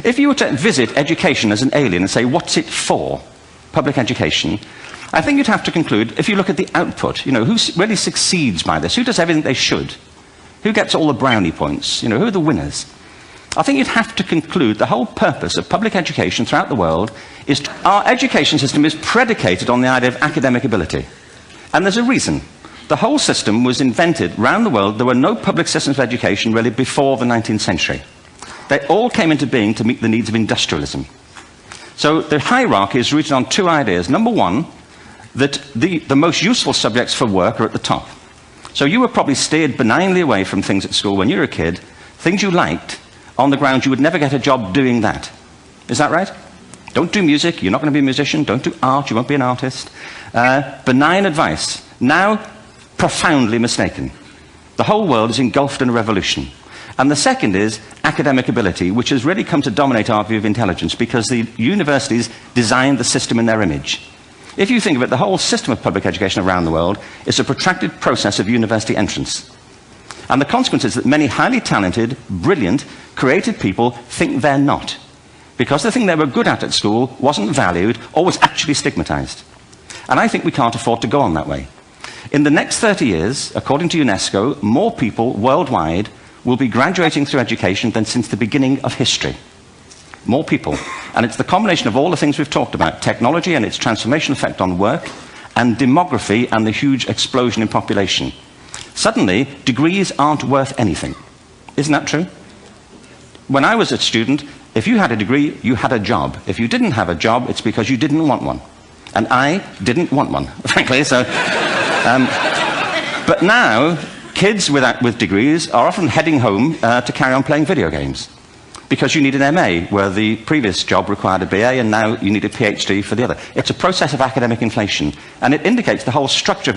If you were to visit education as an alien and say, what's it for, public education, I think you'd have to conclude, if you look at the output, you know, who really succeeds by this? Who does everything they should? Who gets all the brownie points? You know, who are the winners? I think you'd have to conclude the whole purpose of public education throughout the world is our education system is predicated on the idea of academic ability. And there's a reason. The whole system was invented around the world. There were no public systems of education really before the 19th century. They all came into being to meet the needs of industrialism. So the hierarchy is rooted on two ideas. Number one, that the most useful subjects for work are at the top. So you were probably steered benignly away from things at school when you were a kid, things you liked, on the ground you would never get a job doing that. Is that right? Don't do music, you're not going to be a musician. Don't do art, you won't be an artist. Benign advice. Now, profoundly mistaken. The whole world is engulfed in a revolution. And the second is academic ability, which has really come to dominate our view of intelligence because the universities designed the system in their image. If you think of it, the whole system of public education around the world is a protracted process of university entrance. And the consequence is that many highly talented, brilliant, creative people think they're not, because the thing they were good at school wasn't valued or was actually stigmatized. And I think we can't afford to go on that way. In the next 30 years, according to UNESCO, more people worldwide will be graduating through education than since the beginning of history. More people. And it's the combination of all the things we've talked about, technology and its transformational effect on work, and demography and the huge explosion in population. Suddenly, degrees aren't worth anything. Isn't that true? When I was a student, if you had a degree, you had a job. If you didn't have a job, it's because you didn't want one. And I didn't want one, frankly. So, but now, kids with degrees are often heading home to carry on playing video games. Because you need an MA, where the previous job required a BA, and now you need a PhD for the other. It's a process of academic inflation, and it indicates the whole structure of